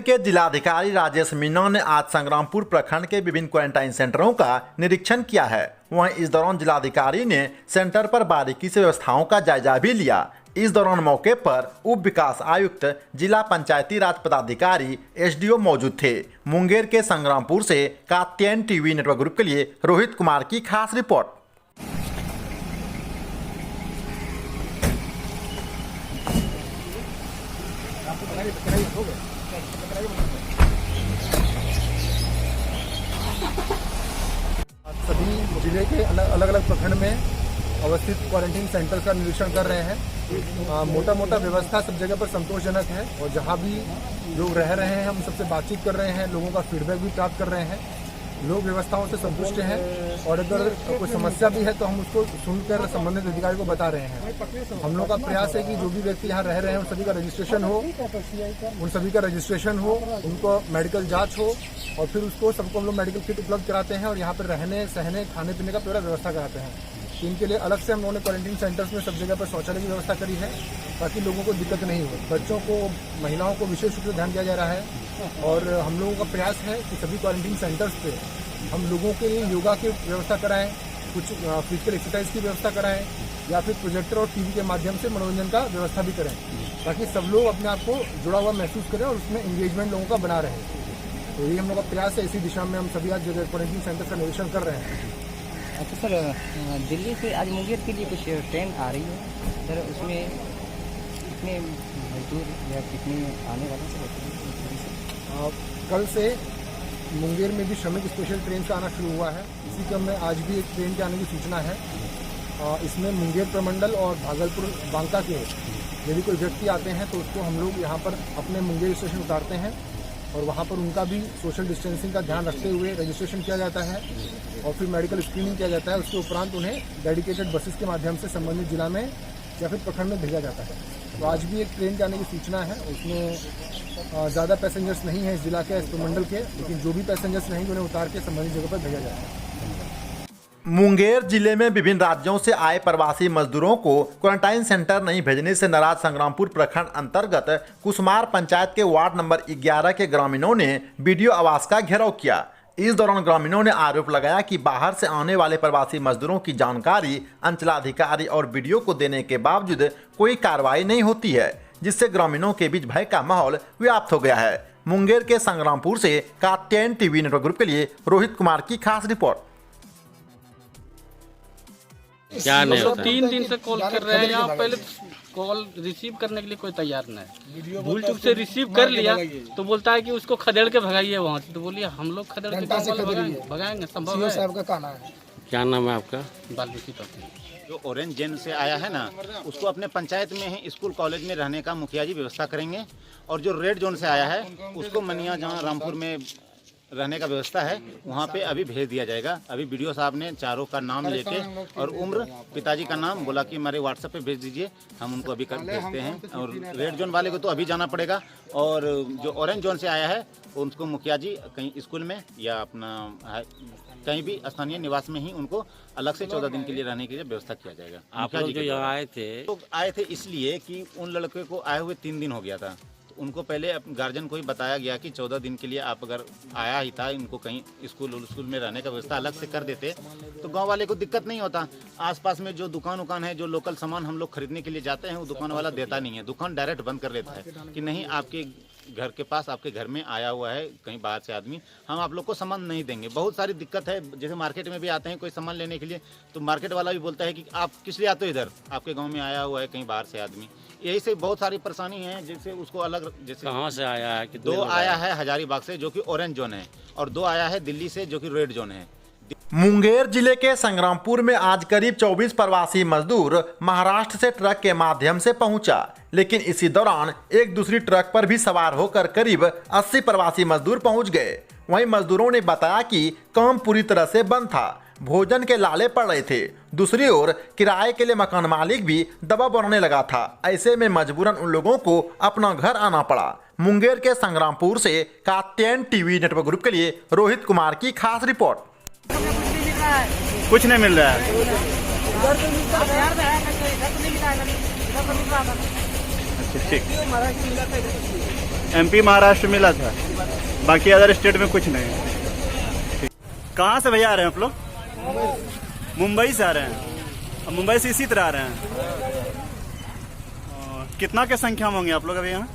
के जिलाधिकारी राजेश मीणा ने आज संग्रामपुर प्रखंड के विभिन्न क्वारंटाइन सेंटरों का निरीक्षण किया है। वहीं इस दौरान जिलाधिकारी ने सेंटर पर बारीकी से व्यवस्थाओं का जायजा भी लिया। इस दौरान मौके पर उप विकास आयुक्त, जिला पंचायती राज पदाधिकारी, एसडीओ मौजूद थे। मुंगेर के संग्रामपुर से कात्यायन टीवी नेटवर्क ग्रुप के लिए रोहित कुमार की खास रिपोर्ट। सभी जिले के अलग अलग प्रखंड में अवस्थित क्वारंटीन सेंटर का निरीक्षण कर रहे हैं। मोटा मोटा व्यवस्था सब जगह पर संतोषजनक है और जहां भी लोग रह रहे हैं हम सबसे बातचीत कर रहे हैं, लोगों का फीडबैक भी प्राप्त कर रहे हैं। लोग व्यवस्थाओं से संतुष्ट हैं और अगर कोई समस्या भी है तो हम उसको सुनकर संबंधित अधिकारी को बता रहे हैं। हम लोग का प्रयास है कि जो भी व्यक्ति यहाँ रह रहे हैं उन सभी का रजिस्ट्रेशन हो, उनको मेडिकल जांच हो और फिर उसको सबको हम लोग मेडिकल किट उपलब्ध कराते हैं और यहाँ पर रहने सहने खाने पीने का पूरा व्यवस्था कराते हैं। इनके लिए अलग से हम लोगों ने क्वारंटीन सेंटर्स में सब जगह पर शौचालय की व्यवस्था करी है ताकि लोगों को दिक्कत नहीं हो। बच्चों को, महिलाओं को विशेष रूप से ध्यान दिया जा रहा है और हम लोगों का प्रयास है कि सभी क्वारंटीन सेंटर्स पे हम लोगों के लिए योगा की व्यवस्था कराएं, कुछ फिजिकल एक्सरसाइज की व्यवस्था कराएं या फिर प्रोजेक्टर और टीवी के माध्यम से मनोरंजन का व्यवस्था भी करें ताकि सब लोग अपने आप को जुड़ा हुआ महसूस करें और उसमें एंगेजमेंट लोगों का बना रहे। तो यही हम लोग का प्रयास है। इसी दिशा में हम सभी आज क्वारंटीन सेंटर का निरीक्षण कर रहे हैं। अच्छा सर, दिल्ली से आज मुंगेर के लिए कुछ ट्रेन आ रही है सर, उसमें कितने मजदूर या कितने आने वाले सर? कल से मुंगेर में भी श्रमिक स्पेशल ट्रेन का आना शुरू हुआ है। इसी क्रम में आज भी एक ट्रेन के आने की सूचना है। इसमें मुंगेर प्रमंडल और भागलपुर बांका के यदि कोई व्यक्ति आते हैं तो उसको हम लोग यहाँ पर अपने मुंगेर स्टेशन उतारते हैं और वहाँ पर उनका भी सोशल डिस्टेंसिंग का ध्यान रखते हुए रजिस्ट्रेशन किया जाता है और फिर मेडिकल स्क्रीनिंग किया जाता है। उसके उपरांत उन्हें डेडिकेटेड बसेस के माध्यम से संबंधित जिला में या फिर प्रखंड में भेजा जाता है। तो आज भी एक ट्रेन के आने की सूचना है। उसमें ज़्यादा पैसेंजर्स नहीं हैं इस जिला के, इस प्रमंडल के, लेकिन जो भी पैसेंजर्स रहेंगे उन्हें उतार के संबंधित जगह पर भेजा जाता है। मुंगेर जिले में विभिन्न राज्यों से आए प्रवासी मजदूरों को क्वारंटाइन सेंटर नहीं भेजने से नाराज संग्रामपुर प्रखंड अंतर्गत कुसमार पंचायत के वार्ड नंबर 11 के ग्रामीणों ने बीडीओ आवास का घेराव किया। इस दौरान ग्रामीणों ने आरोप लगाया कि बाहर से आने वाले प्रवासी मजदूरों की जानकारी अंचलाधिकारी और बीडीओ को देने के बावजूद कोई कार्रवाई नहीं होती है, जिससे ग्रामीणों के बीच भय का माहौल व्याप्त हो गया है। मुंगेर के संग्रामपुर से कात्यायन टीवी नेटवर्क ग्रुप के लिए रोहित कुमार की खास रिपोर्ट। क्या नहीं होता? 3 दिन से कॉल कर रहे हैं, यहाँ पहले कॉल रिसीव करने के लिए कोई तैयार नहीं। भूल चूक से रिसीव कर लिया तो बोलता है कि उसको खदेड़ के भगाइए वहाँ से। तो बोलिए हम लोग खदेड़ के भगाएंगे, संभव है? साहब का कहना है। क्या नाम है आपका? बाल्मीकि पटेल। जो ऑरेंज जोन से आया है ना, उसको अपने पंचायत में ही स्कूल कॉलेज में रहने का मुखिया जी व्यवस्था करेंगे और जो रेड जोन से आया है उसको मनिया, जहाँ रामपुर में रहने का व्यवस्था है, वहाँ पे अभी भेज दिया जाएगा। अभी बीडीओ साहब ने चारों का नाम लेके और उम्र, पिताजी का नाम बोला कि हमारे व्हाट्सएप पे भेज दीजिए, हम उनको अभी कर भेजते हैं। और रेड जोन वाले को तो अभी जाना पड़ेगा और जो ऑरेंज जोन से आया है उनको मुखिया जी कहीं स्कूल में या अपना कहीं भी स्थानीय निवास में ही उनको अलग से 14 दिन के लिए रहने के लिए व्यवस्था किया जाएगा। आप लोग जो यहाँ आए थे इसलिए कि उन लड़के को आए हुए 3 दिन हो गया था। उनको पहले गार्जियन को ही बताया गया कि 14 दिन के लिए आप अगर आया ही था, इनको कहीं स्कूल में रहने का व्यवस्था अलग से कर देते तो गांव वाले को दिक्कत नहीं होता। आसपास में जो दुकान है, जो लोकल सामान हम लोग खरीदने के लिए जाते हैं, वो दुकान वाला देता नहीं है। दुकान डायरेक्ट बंद कर देता है कि नहीं, आपके घर के पास, आपके घर में आया हुआ है कहीं बाहर से आदमी, हम आप लोग को सामान नहीं देंगे। बहुत सारी दिक्कत है। जैसे मार्केट में भी आते हैं कोई सामान लेने के लिए तो मार्केट वाला भी बोलता है कि आप किस लिए आते हो इधर, आपके गाँव में आया हुआ है कहीं बाहर से आदमी। यही से बहुत सारी परेशानी है। जैसे उसको अलग, जैसे कहाँ से आया है? 2 आया है हजारीबाग से जो कि ऑरेंज जोन है और 2 आया है दिल्ली से जो कि रेड जोन है। मुंगेर जिले के संग्रामपुर में आज करीब 24 प्रवासी मजदूर महाराष्ट्र से ट्रक के माध्यम से पहुंचा, लेकिन इसी दौरान एक दूसरी ट्रक पर भी सवार होकर करीब 80 प्रवासी मजदूर पहुंच गए। वहीं मजदूरों ने बताया कि काम पूरी तरह से बंद था, भोजन के लाले पड़ रहे थे। दूसरी ओर किराए के लिए मकान मालिक भी दबाव बनाने लगा था। ऐसे में मजबूरन उन लोगों को अपना घर आना पड़ा। मुंगेर के संग्रामपुर से कात्यायन टीवी नेटवर्क ग्रुप के लिए रोहित कुमार की खास रिपोर्ट। कुछ नहीं मिल रहा है। अच्छा, ठीक। MP महाराष्ट्र मिला था, बाकी अदर स्टेट में कुछ नहीं। कहाँ से भैया आ रहे हैं आप लोग? मुंबई से आ रहे हैं। अब मुंबई से इसी तरह आ रहे हैं। कितना के संख्या में होंगे आप लोग अभी यहाँ?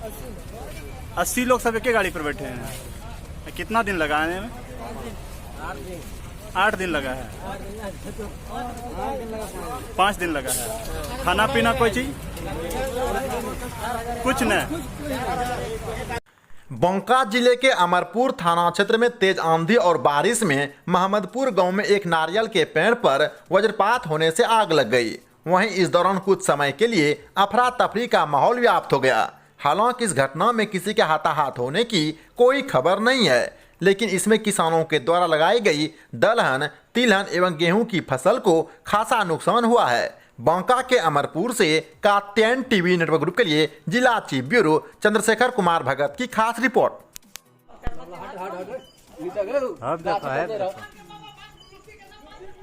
80 लोग सब एक ही गाड़ी पर बैठे हैं। कितना दिन लगा आने में? 8 दिन लगा है। 5 दिन लगा है। खाना पीना कोई चीज? कुछ नहीं। बांका जिले के अमरपुर थाना क्षेत्र में तेज आंधी और बारिश में महमदपुर गांव में एक नारियल के पेड़ पर वज्रपात होने से आग लग गई। वहीं इस दौरान कुछ समय के लिए अफरा तफरी का माहौल व्याप्त हो गया। हालांकि इस घटना में किसी के हाथाहाथ होने की कोई खबर नहीं है, लेकिन इसमें किसानों के द्वारा लगाई गई दलहन, तिलहन एवं गेहूं की फसल को खासा नुकसान हुआ है। बांका के अमरपुर से कात्यायन टीवी नेटवर्क ग्रुप के लिए जिला चीफ ब्यूरो चंद्रशेखर कुमार भगत की खास रिपोर्ट।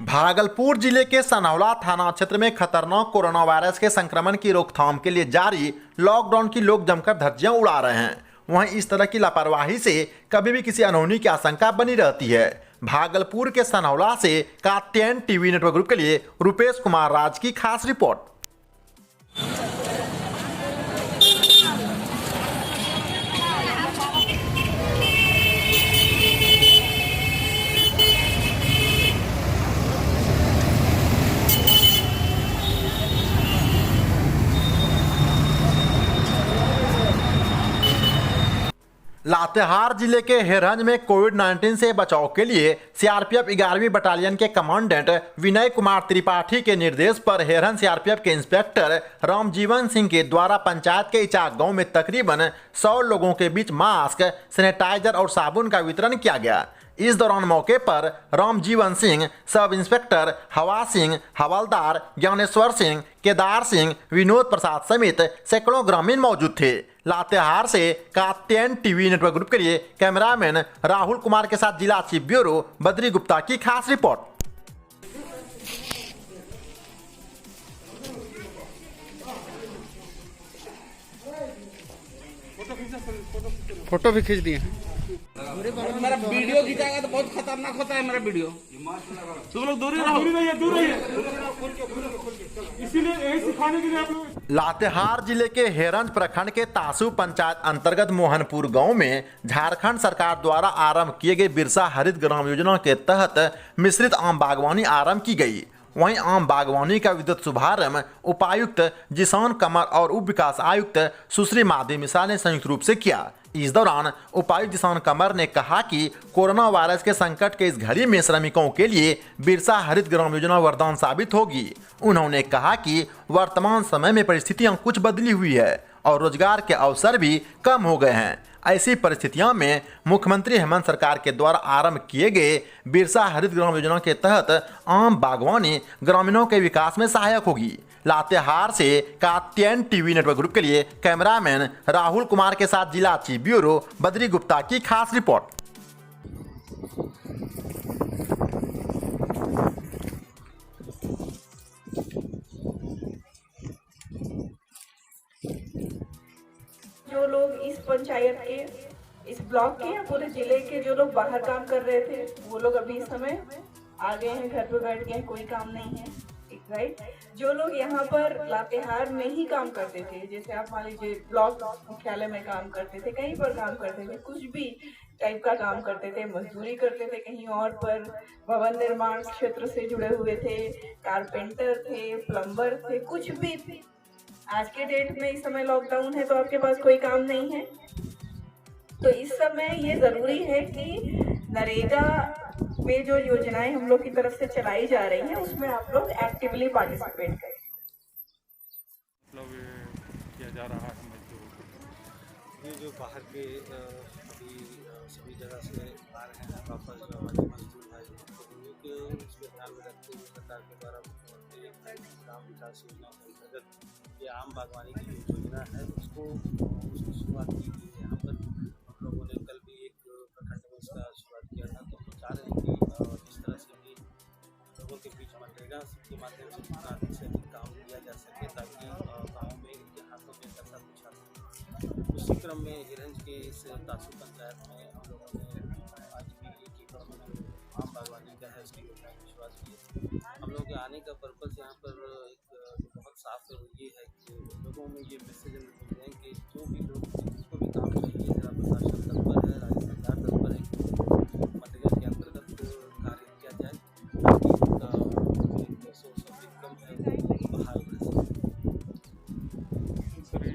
भागलपुर जिले के सनहौला थाना क्षेत्र में खतरनाक कोरोना वायरस के संक्रमण की रोकथाम के लिए जारी लॉकडाउन की लोग जमकर धज्जियां उड़ा रहे हैं। वहीं इस तरह की लापरवाही से कभी भी किसी अनहोनी की आशंका बनी रहती है। भागलपुर के सनहौला से कात्यायन टीवी नेटवर्क ग्रुप के लिए रुपेश कुमार राज की खास रिपोर्ट। लातेहार जिले के हेरंज में कोविड-19 से बचाव के लिए सीआरपीएफ 11वीं बटालियन के कमांडेंट विनय कुमार त्रिपाठी के निर्देश पर हेरंज सीआरपीएफ के इंस्पेक्टर रामजीवन सिंह के द्वारा पंचायत के इचाक गांव में तकरीबन 100 लोगों के बीच मास्क, सैनिटाइजर और साबुन का वितरण किया गया। इस दौरान मौके पर रामजीवन सिंह, सब इंस्पेक्टर हवा सिंह, हवलदार ज्ञानेश्वर सिंह, केदार सिंह, विनोद प्रसाद समेत सैकड़ों ग्रामीण मौजूद थे। लातेहार से कात्यायन टीवी नेटवर्क ग्रुप के लिए कैमरामैन राहुल कुमार के साथ जिला चीफ ब्यूरो बद्री गुप्ता की खास रिपोर्ट। फोटो भी खींच दिए। मेरा वीडियो खिंचाएगा तो बहुत खतरनाक होता है मेरा वीडियो। तुम लोग दूर रहो, दूर रहिए। इसीलिए यही सिखाने के लिए आप लोग। लातेहार जिले के हेरंज प्रखंड के तासु पंचायत अंतर्गत मोहनपुर गांव में झारखंड सरकार द्वारा आरंभ किए गए बिरसा हरित ग्राम योजना के तहत मिश्रित आम बागवानी आरंभ की गई। वहीं आम बागवानी का विद्युत शुभारंभ उपायुक्त जिसान कमर और उप विकास आयुक्त सुश्री माधवी मिश्रा ने संयुक्त रूप से किया। इस दौरान उपायुक्त जिसान कमर ने कहा कि कोरोना वायरस के संकट के इस घड़ी में श्रमिकों के लिए बिरसा हरित ग्राम योजना वरदान साबित होगी। उन्होंने कहा कि वर्तमान समय में परिस्थितियां कुछ बदली हुई है और रोजगार के अवसर भी कम हो गए हैं। ऐसी परिस्थितियों में मुख्यमंत्री हेमंत सरकार के द्वारा आरंभ किए गए बिरसा हरित ग्राम योजना के तहत आम बागवानी ग्रामीणों के विकास में सहायक होगी। लातेहार से कात्यायन टीवी नेटवर्क ग्रुप के लिए कैमरामैन राहुल कुमार के साथ जिला चीफ ब्यूरो बद्री गुप्ता की खास रिपोर्ट। जो लोग इस पंचायत के, इस ब्लॉक के या पूरे जिले के जो लोग बाहर काम कर रहे थे वो लोग अभी इस समय आ गए हैं, घर पे बैठ गए हैं, कोई काम नहीं है, राइट। जो लोग यहाँ पर लातेहार में ही काम करते थे, जैसे आप मान लीजिए ब्लॉक मुख्यालय में काम करते थे, कहीं पर काम करते थे, कुछ भी टाइप का काम करते थे, मजदूरी करते थे, कहीं और पर भवन निर्माण क्षेत्र से जुड़े हुए थे, कारपेंटर थे, प्लम्बर थे, कुछ भी थे। आज के डेट में इस समय लॉकडाउन है तो आपके पास कोई काम नहीं है, तो इस समय ये जरूरी है कि नरेगा में जो योजनाएं हम लोग की तरफ से चलाई जा रही हैं उसमें आप लोग एक्टिवली पार्टिसिपेट करें। किया जा रहा है मजदूर, ये जो बाहर के अभी सभी जगह से आ रहे हैं वापस जो हमारे मजदूर भाई उनके उसके ध्यान में रखते हुए सरकार के द्वारा मुख्यमंत्री ग्राम विकास योजना के अंतर्गत ये आम बागवानी की जो योजना है उसकी शुरुआत की गई है। यहाँ पर हम लोगों ने कल भी एक प्रखंड में इसका शुरुआत किया था, तो हम चाह रहे हैं कि इस तरह से भी लोगों के बीच मनरेगा के माध्यम से जितना अधिक से अधिक काम किया जा सके ताकि गाँव में इनके हाथों में पैसा कुछ आ सके। उसी क्रम में हिरंज के इस तासु पंचायत में हम लोगों ने आज भी एक ही आम बागवानी का है उसकी योजना में विश्वास किए। हम लोगों के आने का पर्पज़ यहाँ पर एक बहुत साफ है, वो ये है कि लोगों में ये मैसेज मिल रहे हैं कि जो भी लोग जिनको भी काम चाहिए, जिला प्रशासन तत्पर है, राज्य सरकार तत्पर है कि मनरेगा के अंतर्गत कार्य किया जाए ताकि उनका जो सोर्स ऑफ इनकम है वो बहाल रह सके।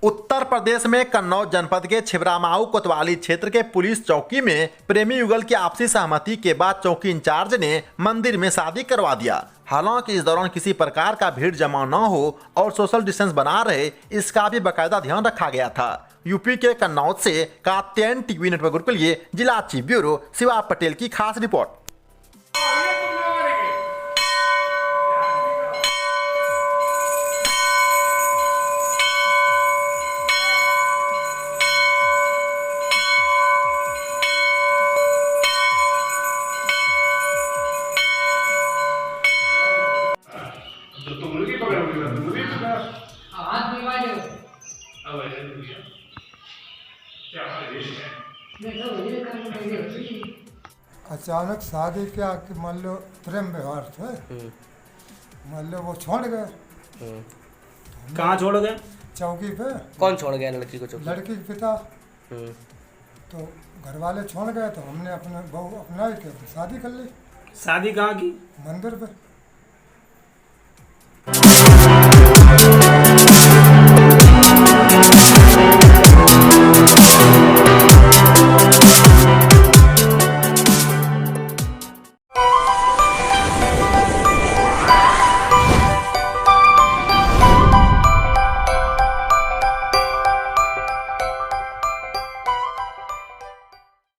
उत्तर प्रदेश में कन्नौज जनपद के छिबरामाऊ कोतवाली क्षेत्र के पुलिस चौकी में प्रेमी युगल की आपसी सहमति के बाद चौकी इंचार्ज ने मंदिर में शादी करवा दिया। हालांकि इस दौरान किसी प्रकार का भीड़ जमा न हो और सोशल डिस्टेंस बना रहे, इसका भी बाकायदा ध्यान रखा गया था। यूपी के कन्नौज से कात्यायन टीवी नेटवर्क ग्रुप के लिए जिला चीफ ब्यूरो शिवा पटेल की खास रिपोर्ट। अचानक शादी क्या कि मान लो प्रेम व्यवहार थे, मान लो वो छोड़ गए। कहाँ छोड़ गए? चौकी पे। कौन छोड़ गया लड़की को? चौकी लड़की के पिता। तो घर वाले छोड़ गए तो हमने अपने बहू अपना ही शादी कर ली। शादी कहाँ की? मंदिर पे।